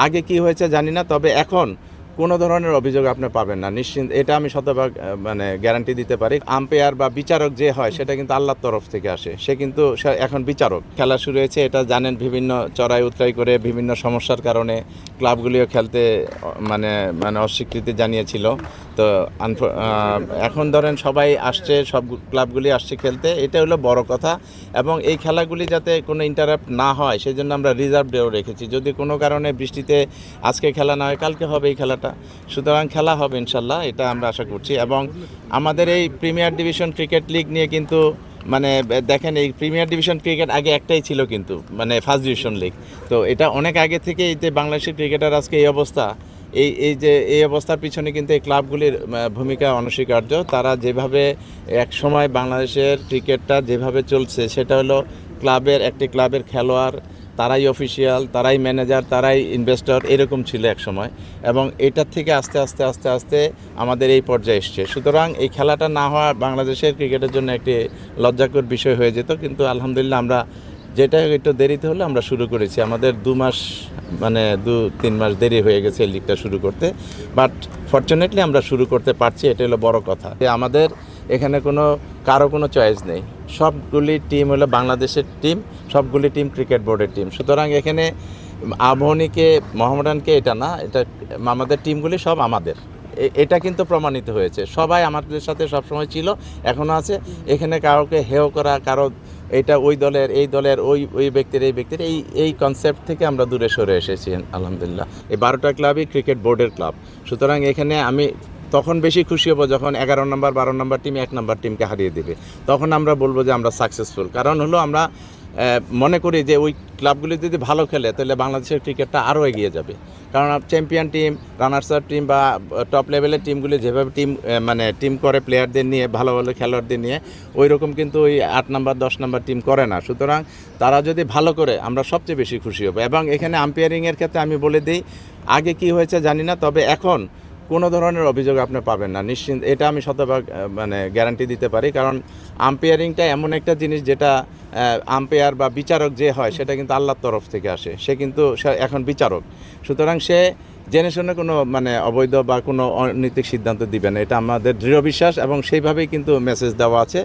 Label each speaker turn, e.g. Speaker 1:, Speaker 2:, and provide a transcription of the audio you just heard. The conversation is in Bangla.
Speaker 1: আগে কি হয়েছে জানি না, তবে এখন কোনো ধরনের অভিযোগ আপনি পাবেন না নিশ্চিন্ত, এটা আমি শতভাগ মানে গ্যারান্টি দিতে পারি। আম্পায়ার বা বিচারক যে হয় সেটা কিন্তু আল্লাহর তরফ থেকে আসে, সে কিন্তু এখন বিচারক। খেলা শুরু হয়েছে এটা জানেন, বিভিন্ন চড়াই উতরাই করে বিভিন্ন সমস্যার কারণে ক্লাবগুলিও খেলতে মানে মানে অস্বীকৃতি জানিয়েছিল। তো এখন ধরেন সবাই আসছে, সব ক্লাবগুলি আসছে খেলতে, এটা হলো বড় কথা। এবং এই খেলাগুলি যাতে কোনো ইন্টারাপ্ট না হয় সেই জন্য আমরা রিজার্ভ ডেও রেখেছি। যদি কোনো কারণে বৃষ্টিতে আজকে খেলা না হয়, কালকে হবে এই খেলাটা। সুতরাং খেলা হবে ইনশাল্লাহ, এটা আমরা আশা করছি। এবং আমাদের এই প্রিমিয়ার ডিভিশন ক্রিকেট লিগ নিয়ে কিন্তু মানে দেখেন, এই প্রিমিয়ার ডিভিশন ক্রিকেট আগে একটাই ছিল কিন্তু, মানে ফার্স্ট ডিভিশন লিগ। তো এটা অনেক আগে থেকে এই যে বাংলাদেশের ক্রিকেটার আজকে এই অবস্থা, এই অবস্থার পিছনে কিন্তু এই ক্লাবগুলির ভূমিকা অনস্বীকার্য। তারা যেভাবে এক সময় বাংলাদেশের ক্রিকেটটা যেভাবে চলছে সেটা হলো একটি ক্লাবের খেলোয়াড়, তারাই অফিসিয়াল, তারাই ম্যানেজার, তারাই ইনভেস্টর, এরকম ছিল এক সময়। এবং এটার থেকে আস্তে আস্তে আস্তে আস্তে আমাদের এই পর্যায়ে এসছে। সুতরাং এই খেলাটা না হওয়া বাংলাদেশের ক্রিকেটের জন্য একটি লজ্জাকর বিষয় হয়ে যেত। কিন্তু আলহামদুলিল্লাহ আমরা যেটা একটু দেরিতে হলে আমরা শুরু করেছি, আমাদের 2-3 মাস দেরি হয়ে গেছে এই লিগটা শুরু করতে, বাট ফরচুনেটলি আমরা শুরু করতে পারছি, এটা হলো বড় কথা। আমাদের এখানে কারো কোনো চয়েস নেই, সবগুলি টিম হলো বাংলাদেশের টিম, সবগুলি টিম ক্রিকেট বোর্ডের টিম। সুতরাং এখানে আবাহনীকে, মোহামেডানকে এটা না, এটা আমাদের টিমগুলি সব আমাদের, এটা কিন্তু প্রমাণিত হয়েছে। সবাই আমাদের সাথে সবসময় ছিল, এখনও আছে। এখানে কাউকে হেয় করা, কারো এটা ওই দলের, এই দলের, ওই ব্যক্তির, এই ব্যক্তির, এই কনসেপ্ট থেকে আমরা দূরে সরে এসেছি আলহামদুলিল্লাহ। এই 12টা ক্লাবই ক্রিকেট বোর্ডের ক্লাব। সুতরাং এখানে আমি তখন বেশি খুশি হব যখন 11 নম্বর 12 নম্বর টিম 1 নম্বর টিমকে হারিয়ে দেবে, তখন আমরা বলবো যে আমরা সাকসেসফুল। কারণ হলো আমরা মনে করি যে ওই ক্লাবগুলি যদি ভালো খেলে তাহলে বাংলাদেশের ক্রিকেটটা আরও এগিয়ে যাবে। কারণ champion team, runners up team বা টপ লেভেলের টিমগুলি যেভাবে টিম করে প্লেয়ারদের নিয়ে, ভালো ভালো খেলোয়াড়দের নিয়ে, ওই রকম কিন্তু ওই 8 নম্বর 10 নম্বর টিম করে না। সুতরাং তারা যদি ভালো করে আমরা সবচেয়ে বেশি খুশি হব। এবং এখানে আম্পায়ারিংয়ের ক্ষেত্রে আমি বলে দিই, আগে কি হয়েছে জানি না, তবে এখন কোনো ধরনের অভিযোগ আপনি পাবেন না নিশ্চিন্ত, এটা আমি শতভাগ মানে গ্যারান্টি দিতে পারি। কারণ আম্পায়ারিংটা এমন একটা জিনিস যেটা আম্পায়ার বা বিচারক যে হয় সেটা কিন্তু আল্লাহর তরফ থেকে আসে, সে কিন্তু এখন বিচারক। সুতরাং সে জেনে শুনে কোনো মানে অবৈধ বা কোনো অনৈতিক সিদ্ধান্ত দিবে না, এটা আমাদের দৃঢ় বিশ্বাস এবং সেইভাবেই কিন্তু মেসেজ দেওয়া আছে।